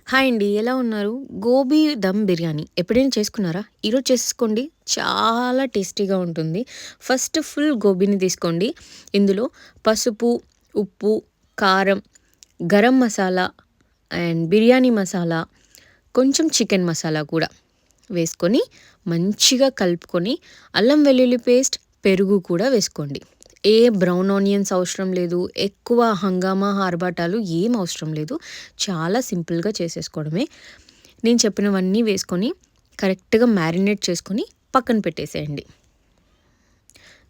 Hi అండి. ఎలా ఉన్నారు? గోబీ దమ్ బిర్యానీ ఎప్పుడైనా చేసుకున్నారా? ఈరోజు చేసేసుకోండి. చాలా టేస్టీగా ఉంటుంది. ఫస్ట్ ఫుల్ గోబీని తీసుకోండి. ఇందులో పసుపు, ఉప్పు, కారం, గరం మసాలా అండ్ బిర్యానీ మసాలా, కొంచెం చికెన్ మసాలా కూడా వేసుకొని మంచిగా కలుపుకొని అల్లం వెల్లుల్లి పేస్ట్, పెరుగు కూడా వేసుకోండి. ఏ బ్రౌన్ ఆనియన్స్ అవసరం లేదు. ఎక్కువ హంగామా, ఆర్భాటాలు ఏం అవసరం లేదు. చాలా సింపుల్‌గా చేసేసుకోవడమే. నేను చెప్పినవన్నీ వేసుకొని కరెక్ట్‌గా మ్యారినేట్ చేసుకొని పక్కన పెట్టేసేయండి.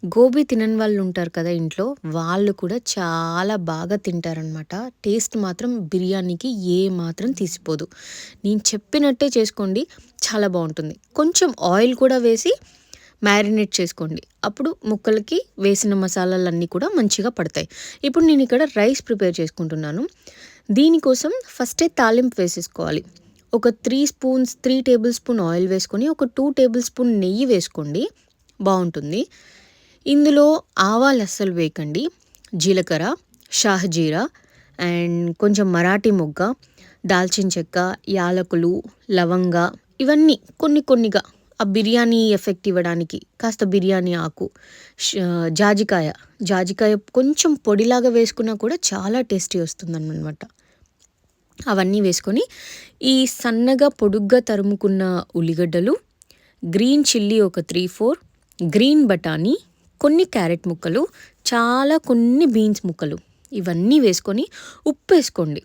గోబీ తినని వాళ్ళు ఉంటారు కదా ఇంట్లో. వాళ్ళు కూడా చాలా బాగా తింటారనమాట. టేస్ట్ మాత్రం బిర్యానీకి ఏమాత్రం తీసిపోదు. నేను చెప్పినట్టే చేసుకోండి. చాలా బావుంటుంది. కొంచెం ఆయిల్ కూడా వేసి మ్యారినేట్ చేసుకోండి. అప్పుడు ముక్కలకి వేసిన మసాలాలన్నీ కూడా మంచిగా పడతాయి. ఇప్పుడు నేను ఇక్కడ రైస్ ప్రిపేర్ చేసుకుంటున్నాను. దీనికోసం ఫస్టే తాలింపు వేసేసుకోవాలి. ఒక 3 టేబుల్ స్పూన్ ఆయిల్ వేసుకొని, ఒక 2 టేబుల్ స్పూన్ నెయ్యి వేసుకోండి. బావుంటుంది. ఇందులో ఆవాలు అస్సలు వేయకండి. జీలకర్ర, షాహజీరా అండ్ కొంచెం మరాఠీ మొగ్గ, దాల్చిన చెక్క, యాలకులు, లవంగ ఇవన్నీ కొన్ని కొన్నిగా ఆ బిర్యానీ ఎఫెక్ట్ ఇవ్వడానికి కాస్త బిర్యానీ ఆకు, జాజికాయ, జాజికాయ కొంచెం పొడిలాగా వేసుకున్నా కూడా చాలా టేస్టీ వస్తుందనమాట. అవన్నీ వేసుకొని ఈ సన్నగా పొడుగ్గా తరుముకున్న ఉల్లిగడ్డలు, గ్రీన్ చిల్లీ ఒక 3, 4, గ్రీన్ బఠానీ, కొన్ని క్యారెట్ ముక్కలు, కొన్ని బీన్స్ ముక్కలు ఇవన్నీ వేసుకొని ఉప్పు వేసుకోండి.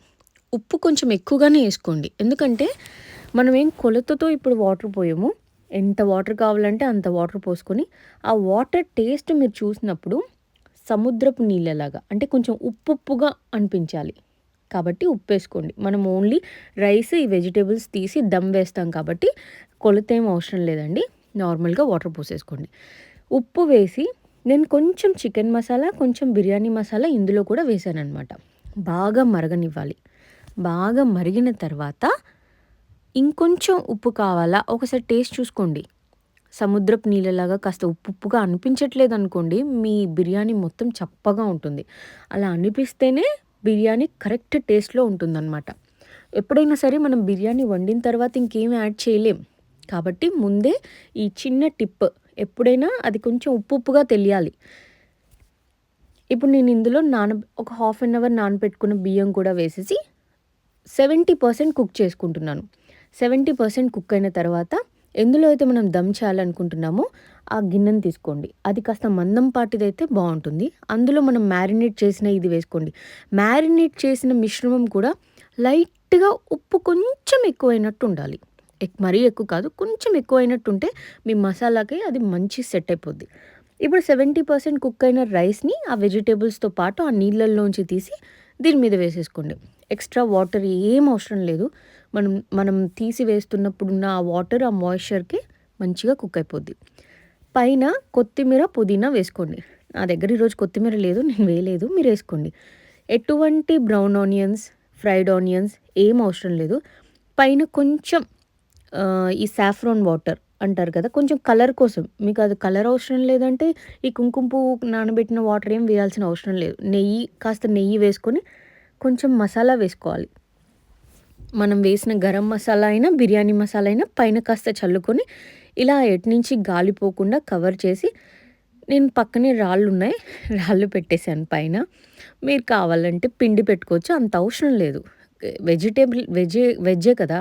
ఉప్పు కొంచెం ఎక్కువగానే వేసుకోండి. ఎందుకంటే మనం ఏం కొలతతో ఇప్పుడు వాటర్ పోయము. ఎంత వాటర్ కావాలంటే అంత వాటర్ పోసుకొని ఆ వాటర్ టేస్ట్ మీరు చూసినప్పుడు సముద్రపు నీళ్ళలాగా అంటే కొంచెం ఉప్పుగా అనిపించాలి. కాబట్టి ఉప్పేసుకోండి. మనం ఓన్లీ రైస్, ఈ వెజిటేబుల్స్ తీసి దమ్ వేస్తాం కాబట్టి కొలత ఏం అవసరం లేదండి. నార్మల్గా వాటర్ పోసేసుకోండి. ఉప్పు వేసి నేను కొంచెం చికెన్ మసాలా, కొంచెం బిర్యానీ మసాలా ఇందులో కూడా వేసాననమాట. బాగా మరగనివ్వాలి. బాగా మరిగిన తర్వాత ఇంకొంచెం ఉప్పు కావాలా ఒకసారి టేస్ట్ చూసుకోండి. సముద్రపు నీళ్ళలాగా కాస్త ఉప్పుగా అనిపించట్లేదు అనుకోండి, మీ బిర్యానీ మొత్తం చప్పగా ఉంటుంది. అలా అనిపిస్తేనే బిర్యానీ కరెక్ట్ టేస్ట్‌లో ఉంటుందన్నమాట. ఎప్పుడైనా సరే మనం బిర్యానీ వండిన తర్వాత ఇంకేం యాడ్ చేయలేం. కాబట్టి ముందే ఈ చిన్న టిప్ ఎప్పుడైనా అది కొంచెం ఉప్పుగా తెలియాలి. ఇప్పుడు నేను ఇందులో ఒక హాఫ్ అన్ అవర్ నానబెట్టుకున్న బియ్యం కూడా వేసేసి 70% కుక్ చేసుకుంటున్నాను. 70% కుక్ అయిన తర్వాత ఎందులో అయితే మనం దమ్ చేయాలనుకుంటున్నామో ఆ గిన్నెని తీసుకోండి. అది కాస్త మందంపాటిదైతే బావుంటుంది. అందులో మనం మ్యారినేట్ చేసిన ఇది వేసుకోండి. మ్యారినేట్ చేసిన మిశ్రమం కూడా లైట్‌గా ఉప్పు కొంచెం ఎక్కువైనట్టు ఉండాలి. మరీ ఎక్కువ కాదు. కొంచెం ఎక్కువైనట్టుంటే మీ మసాలాకి అది మంచి సెట్ అయిపోద్ది. ఇప్పుడు 70% కుక్ అయిన రైస్‌ని ఆ వెజిటబుల్స్‌తో పాటు ఆ నీళ్ళల్లోంచి తీసి దీని మీద వేసేసుకోండి. ఎక్స్ట్రా వాటర్ ఏం అవసరం లేదు. మనం మనం తీసి వేస్తున్నప్పుడున్న ఆ వాటర్, ఆ మాయిశ్చర్‌కి మంచిగా కుక్ అయిపోద్ది. పైన కొత్తిమీర, పుదీనా వేసుకోండి. నా దగ్గర ఈరోజు కొత్తిమీర లేదు. నేను వేయలేదు. మీరేసుకోండి. ఎటువంటి బ్రౌన్ ఆనియన్స్, ఫ్రైడ్ ఆనియన్స్ ఏం అవసరం లేదు. పైన కొంచెం ఈ సాఫ్రాన్ వాటర్ అంటారు కదా! కొంచెం కలర్ కోసం. మీకు అది కలర్ అవసరం లేదంటే ఈ కుంకుమ పువ్వు నానబెట్టిన వాటర్ ఏం వేయాల్సిన అవసరం లేదు. కాస్త నెయ్యి వేసుకొని కొంచెం మసాలా వేసుకోవాలి. మనం వేసిన గరం మసాలా అయినా, బిర్యానీ మసాలా అయినా పైన కాస్త చల్లుకొని ఇలా ఎటునుంచి గాలిపోకుండా కవర్ చేసి నేను పక్కనే రాళ్ళున్నాయి. రాళ్ళు పెట్టేసాను పైన. మీరు కావాలంటే పిండి పెట్టుకోవచ్చు. అంత అవసరం లేదు. వెజ్జే కదా!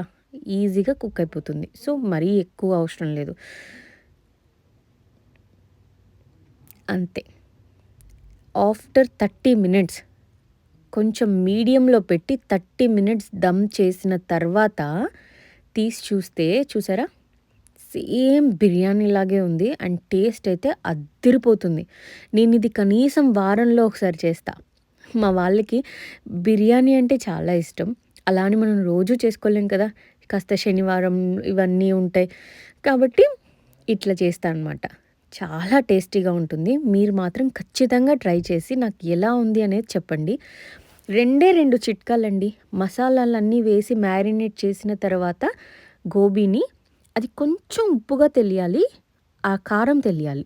ఈజీగా కుక్ అయిపోతుంది. సో, మరీ ఎక్కువ అవసరం లేదు. అంతే. ఆఫ్టర్ 30 మినిట్స్ కొంచెం మీడియంలో పెట్టి 30 మినిట్స్ దమ్ చేసిన తర్వాత తీసి చూస్తే చూసారా? సేమ్ బిర్యానీలాగే ఉంది. అండ్ టేస్ట్ అయితే అద్దిరిపోతుంది. నేనిది కనీసం వారంలో ఒకసారి చేస్తా. మా వాళ్ళకి బిర్యానీ అంటే చాలా ఇష్టం. అలా అని మనం రోజూ చేసుకోలేం కదా! కాస్త శనివారం ఇవన్నీ ఉంటాయి. కాబట్టి ఇట్లా చేస్తా అనమాట. చాలా టేస్టీగా ఉంటుంది. మీరు మాత్రం ఖచ్చితంగా ట్రై చేసి నాకు ఎలా ఉంది అనేది చెప్పండి. 2 చిట్కాలండి. మసాలాలన్నీ వేసి మ్యారినేట్ చేసిన తర్వాత గోబీని అది కొంచెం ఉప్పుగా తెలియాలి. ఆ కారం తెలియాలి.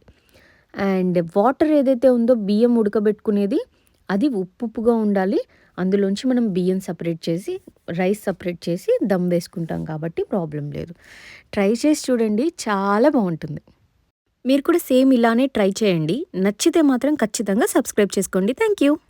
అండ్ వాటర్ ఏదైతే ఉందో బియ్యం ఉడకబెట్టుకునేది అది ఉప్పుగా ఉండాలి. అందులోంచి మనం బియ్యం సెపరేట్ చేసి రైస్ సపరేట్ చేసి దమ్ వేసుకుంటాం కాబట్టి ప్రాబ్లం లేదు. ట్రై చేసి చూడండి, చాలా బావుంటుంది. మీరు కూడా సేమ్ ఇలానే ట్రై చేయండి. నచ్చితే మాత్రం ఖచ్చితంగా సబ్స్క్రైబ్ చేసుకోండి. Thank you.